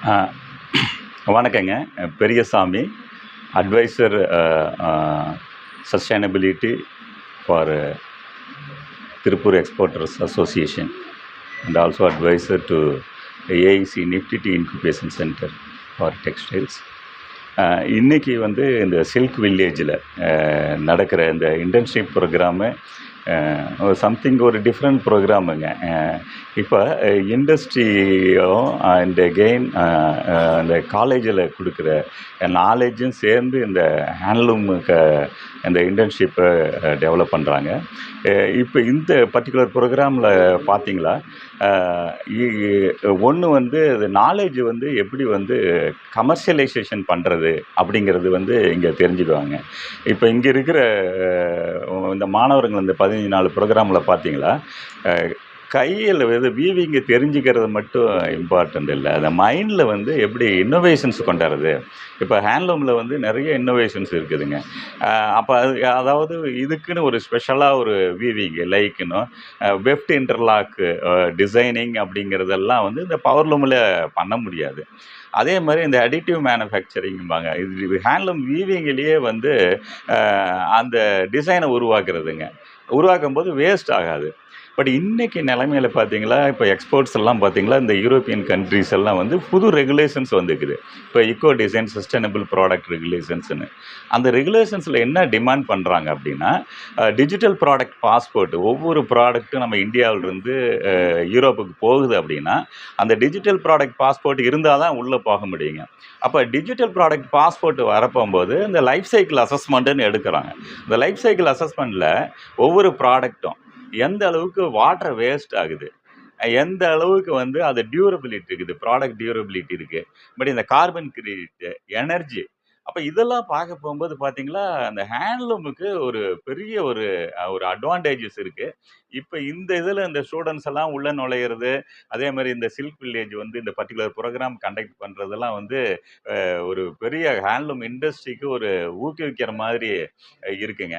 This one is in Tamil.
ஆ வணக்கங்க. Periyasamy, adviser sustainability for Tiruppur exporters association and also adviser to AIC NIFT TEA incubation centre for textiles. இன்னைக்கு வந்து இந்த சில்க் வில்லேஜில் நடக்கிற இந்த இன்டர்ன்ஷிப் ப்ரோக்ராமு சம்திங் ஒரு டிஃப்ரெண்ட் ப்ரோக்ராமுங்க. இப்போ இண்டஸ்ட்ரியும் அண்ட் கெயின் இந்த காலேஜில் கொடுக்குற நாலேஜும் சேர்ந்து இந்த ஹேண்ட்லூமுக்கு இந்த இன்டர்ன்ஷிப்பை டெவலப் பண்ணுறாங்க. இப்போ இந்த பர்டிகுலர் ப்ரோக்ராமில் பார்த்தீங்களா, ஒன்று வந்து நாலேஜ் வந்து எப்படி வந்து கமர்ஷியலைசேஷன் பண்ணுறது அப்படிங்கிறது வந்து இங்கே தெரிஞ்சுக்குவாங்க. இப்போ இங்கே இருக்கிற இந்த மாணவர்கள் இந்த 15 நாள் ப்ரோக்ராமில் பார்த்தீங்களா, கையில் வந்து வீவிங்க தெரிஞ்சுக்கிறது மட்டும் இம்பார்ட்டண்ட் இல்லை, அந்த மைண்டில் வந்து எப்படி இன்னோவேஷன்ஸ் கொண்டாடுறது. இப்போ ஹேண்ட்லூமில் வந்து நிறைய இன்னோவேஷன்ஸ் இருக்குதுங்க. அப்போ அதாவது இதுக்குன்னு ஒரு ஸ்பெஷலாக ஒரு வீவிங்கு லைக்குன்னு வெஃப்ட் இன்டர்லாக்கு டிசைனிங் அப்படிங்கிறதெல்லாம் வந்து இந்த பவர்லூமில் பண்ண முடியாது. அதே மாதிரி இந்த அடிட்டிவ் மேனுஃபேக்சரிங்பாங்க, இது ஹேண்ட்லூம் வீவிங்கிலேயே வந்து அந்த டிசைனை உருவாக்கும் போது வேஸ்ட் ஆகாது. பட் இன்னைக்கு நிலைமையில பார்த்தீங்களா, இப்போ எக்ஸ்போர்ட்ஸ் எல்லாம் பார்த்தீங்களா, இந்த யூரோப்பியன் கண்ட்ரீஸ் எல்லாம் வந்து புது ரெகுலேஷன்ஸ் வந்துருக்குது. இப்போ இக்கோ டிசைன் சஸ்டைனபிள் ப்ராடக்ட் ரெகுலேஷன்ஸ்னு. அந்த ரெகுலேஷன்ஸில் என்ன டிமாண்ட் பண்ணுறாங்க அப்படின்னா, டிஜிட்டல் ப்ராடக்ட் பாஸ்போர்ட், ஒவ்வொரு ப்ராடக்ட்டும் நம்ம இந்தியாவிலிருந்து யூரோப்புக்கு போகுது அப்படின்னா, அந்த டிஜிட்டல் ப்ராடக்ட் பாஸ்போர்ட் இருந்தால் தான் உள்ளே போக முடியுங்க. அப்போ டிஜிட்டல் ப்ராடக்ட் பாஸ்போர்ட் வரப்போகும்போது இந்த லைஃப் சைக்கிள் அசஸ்மெண்ட்டுன்னு எடுக்கிறாங்க. இந்த லைஃப் சைக்கிள் அசஸ்மெண்ட்டில் ஒவ்வொரு ப்ராடக்ட்டும் எந்த அளவுக்கு வாட்டர் வேஸ்ட் ஆகுது, எந்த அளவுக்கு வந்து அது டியூரபிலிட்டி இருக்குது, ப்ராடக்ட் டியூரபிலிட்டி இருக்குது, பட் இந்த கார்பன் கிரெடிட்டு, எனர்ஜி, அப்போ இதெல்லாம் பார்க்க போகும்போது பார்த்தீங்களா, அந்த ஹேண்ட்லூமுக்கு ஒரு பெரிய ஒரு ஒரு அட்வான்டேஜஸ் இருக்குது. இப்போ இந்த இதில் இந்த ஸ்டூடெண்ட்ஸ் எல்லாம் உள்ளே நுழையிறது, அதே மாதிரி இந்த சில்க் வில்லேஜ் வந்து இந்த பர்டிகுலர் ப்ரோக்ராம் கண்டக்ட் பண்ணுறதெல்லாம் வந்து ஒரு பெரிய ஹேண்ட்லூம் இண்டஸ்ட்ரிக்கு ஒரு ஊக்குவிக்கிற மாதிரி இருக்குங்க.